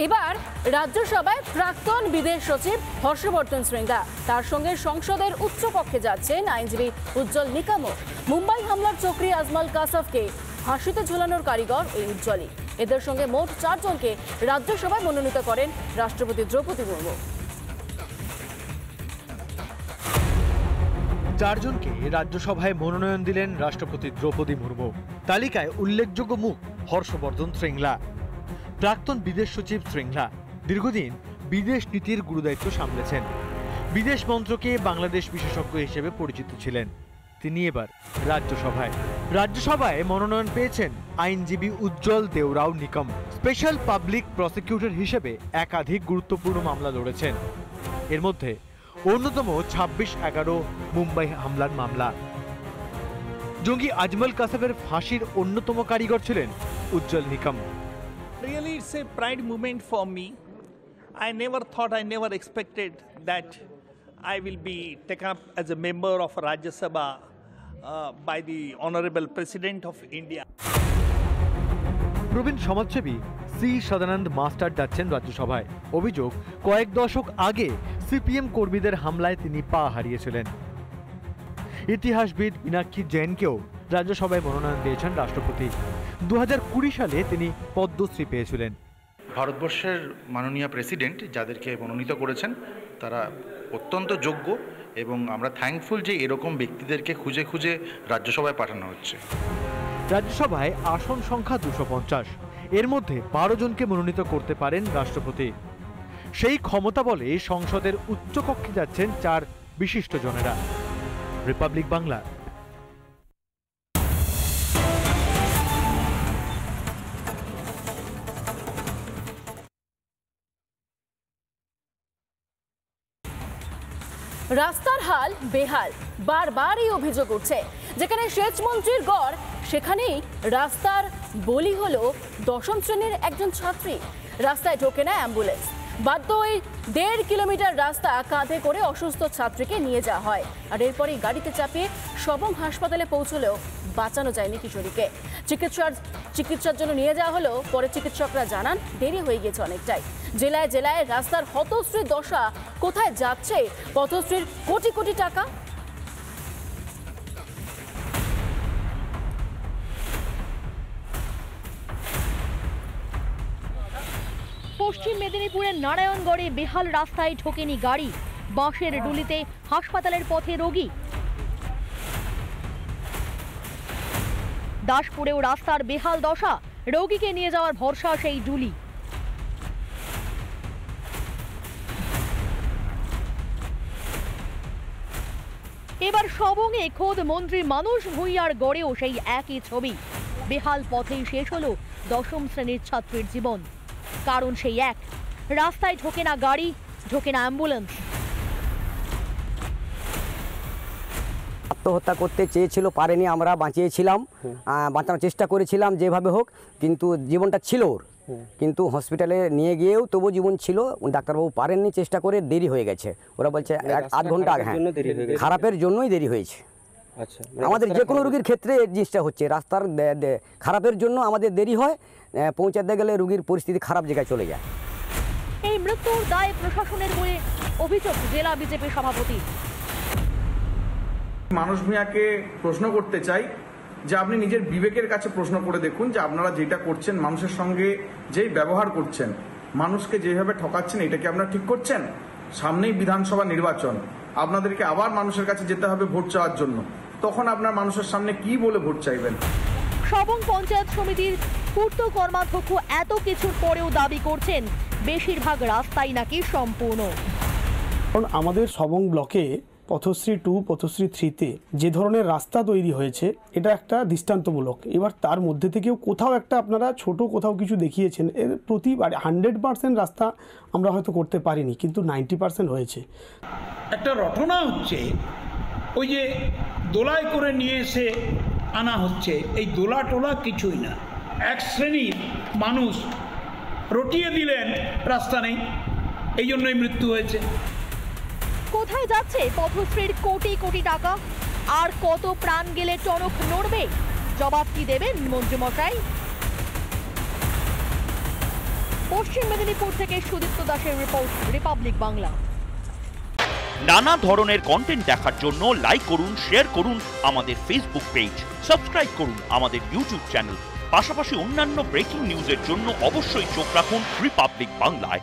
এবার রাজ্যসভায় প্রাক্তন বিদেশ সচিব হর্ষবর্ধন শ্রীঙ্গা, তার সঙ্গে সংসদের উচ্চকক্ষে যাচ্ছেন আইনজীবী উজ্জ্বল নিকামও। মুম্বাই হামলার চক্রী আজমল কাসাফকে ফাঁসিতে ঝুলানোর কারিগর এই উজ্জ্বলই। এদের সঙ্গে মোট 4 জনকে রাজ্যসভায় মনোনীত করেন রাষ্ট্রপতি দ্রৌপদী মুর্মু। 4 জনকে রাজ্যসভায় মনোনয়ন দিলেন রাষ্ট্রপতি দ্রৌপদী মুর্মু। তালিকায় উল্লেখযোগ্য মুখ হর্ষবর্ধন শ্রীঙ্গলা। প্রাক্তন বিদেশ সচিব শ্রীঙ্গলা দীর্ঘদিন বিদেশ নীতির গুরুদায়িত্ব সামলেছেন। বিদেশ মন্ত্রকে বাংলাদেশ বিশেষজ্ঞ হিসেবে পরিচিত ছিলেন তিনি। এবার রাজ্যসভায় মনোনয়ন পেয়েছেন আইনজীবী উজ্জ্বল দেওরাও নিকম। স্পেশাল পাবলিক প্রসিকিউটর হিসেবে একাধিক গুরুত্বপূর্ণ মামলা লড়েছেন। এর মধ্যে অন্যতম 26/11 মুম্বাই হামলার মামলা। জঙ্গি আজমল কাসাফের ফাঁসির অন্যতম কারিগর ছিলেন উজ্জ্বল নিকম। Really, it's a pride moment for me. I never expected that I will be taken up as a member of Rajya Sabha by the Honorable President of India. প্রবীণ সমাজসেবী সি সদানন্দ মাস্টার যাচ্ছেন রাজ্যসভায়। অভিযোগ, কয়েক দশক আগে সিপিএম কর্মীদের হামলায় তিনি পা হারিয়েছিলেন। ইতিহাসবিদ মীনাক্ষী জৈনকেও রাজ্যসভায় মনোনয়ন দিয়েছেন রাষ্ট্রপতি। 2020 সালে তিনি পদ্মশ্রী পেয়েছিলেন। ভারতবর্ষের মাননীয় প্রেসিডেন্ট যাদেরকে মনোনীত করেছেন তারা অত্যন্ত যোগ্য এবং আমরা থ্যাঙ্কফুল যে এরকম ব্যক্তিদেরকে খুঁজে খুঁজে রাজ্যসভায় পাঠানো হচ্ছে। রাজ্যসভায় আসন সংখ্যা 250। এর মধ্যে 12 জনকে মনোনীত করতে পারেন রাষ্ট্রপতি। সেই ক্ষমতা বলে সংসদের উচ্চকক্ষে যাচ্ছেন 4 বিশিষ্ট জনেরা। রিপাবলিক বাংলা। রাস্তার হাল বেহাল, বারবার এই অভিযোগ উঠছে। যেখানে সেচ মন্ত্রীর গড়, সেখানেই রাস্তার বলি হলো 10ম শ্রেণীর একজন ছাত্রী। রাস্তায় ঢোকে না অ্যাম্বুলেন্স, বাধ্য ওই 1.5 কিলোমিটার রাস্তা কাঁধে করে অসুস্থ ছাত্রীকে নিয়ে যাওয়া হয়। আর এরপরই গাড়িতে চাপিয়ে সবং হাসপাতালে পৌঁছলেও বাঁচানো যায়নি কিশোরীকে। চিকিৎসার জন্য নিয়ে যাওয়া হলো। পরে চিকিৎসকরা জানান দেরি হয়ে গেছে অনেকটাই। জেলায় জেলায় রাস্তার হতশ্রী দশা। কোথায় যাচ্ছে পথশ্রীর কোটি কোটি টাকা? পশ্চিম মেদিনীপুরের নারায়ণগড়ে বেহাল রাস্তায় ঢোকেনি গাড়ি, বাঁশের ডুলিতে হাসপাতালের পথে রোগী। দাসপুরেও রাস্তার বেহাল দশা, রোগীকে নিয়ে যাওয়ার ভরসা সেই ডুলি। এবার সবংয়ে খোদ মন্ত্রী মানস ভূঁইয়ার গড়েও সেই একই ছবি। বেহাল পথেই শেষ হলো 10ম শ্রেণীর ছাত্রীর জীবন। কারণ সেই এক, রাস্তায় ঢোকে না গাড়ি, ঢোকে না অ্যাম্বুলেন্স। আত্মহত্যা করতে চেয়েছিল, পারেনি, আমরা বাঁচিয়েছিলাম, বাঁচানোর চেষ্টা করেছিলাম যেভাবে হোক, কিন্তু জীবনটা ছিল ওর। কিন্তু হসপিটালে নিয়ে গিয়েও তবু জীবন ছিল, ডাক্তারবাবু পারেননি, চেষ্টা করে দেরি হয়ে গেছে। ওরা বলছে 1-8 ঘন্টা আগে। হ্যাঁ, খারাপের জন্যই দেরি হয়েছে। আমাদের যে কোনো রোগীর ক্ষেত্রে এই জিনিসটা হচ্ছে, রাস্তার খারাপের জন্য আমাদের দেরি হয়, পৌঁছাতে গেলে রোগীর পরিস্থিতি খারাপ জায়গায় চলে যায়। এই মৃত্যুর দায় প্রশাসনের বলে অভিযোগ জেলা বিজেপি সভাপতি। মানস ভূঁইয়াকে প্রশ্ন করতে চাই যে আপনি নিজের বিবেকের কাছে প্রশ্ন করে দেখুন যে আপনারা যেটা করছেন, মানুষের সঙ্গে যেই ব্যবহার করছেন, মানুষকে যেভাবে ঠকাচ্ছেন, এটা কি আপনারা ঠিক করছেন? সামনেই বিধানসভা নির্বাচন, আপনাদেরকে আবার মানুষের কাছে যেতে হবে ভোট চাওয়ার জন্য। তখন আপনার মানুষের সামনে কি বলে ভোট চাইবেন? সবং পঞ্চায়েত সমিতির পূর্ত কর্মাধ্যক্ষ এত কিছুর পরেও দাবি করছেন বেশিরভাগ রাস্তাই নাকি সম্পূর্ণ। কারণ আমাদের সবং ব্লকে পথশ্রী 2, পথশ্রী 3-তে যে ধরনের রাস্তা তৈরি হয়েছে, এটা একটা দৃষ্টান্তমূলক। এবার তার মধ্যে থেকেও কোথাও একটা আপনারা ছোট কোথাও কিছু দেখিয়েছেন। এর প্রতিবার 100% রাস্তা আমরা হয়তো করতে পারিনি, কিন্তু 90% হয়েছে। একটা রটনা হচ্ছে, ওই যে দোলায় করে নিয়ে এসে আনা হচ্ছে, এই দোলা টোলা কিছুই না। এক শ্রেণীর মানুষ রটিয়ে দিলেন, রাস্তা নেই, এই জন্যই মৃত্যু হয়েছে। কোথায় যাচ্ছে পথশ্রীর কোটি কোটি টাকা? আর কত প্রাণ গেলে টনক নড়বে? জবাব কি দেবেন মন্ত্রীমশাই? পশ্চিম মেদিনীপুর থেকে সুদীপ্ত দাসের রিপোর্ট, রিপাবলিক বাংলা। নানা ধরনের কন্টেন্ট দেখার জন্য লাইক করুন, শেয়ার করুন আমাদের ফেসবুক পেজ, সাবস্ক্রাইব করুন আমাদের ইউটিউব চ্যানেল। পাশাপাশি অন্যান্য ব্রেকিং নিউজের জন্য অবশ্যই চোখ রাখুন রিপাবলিক বাংলায়।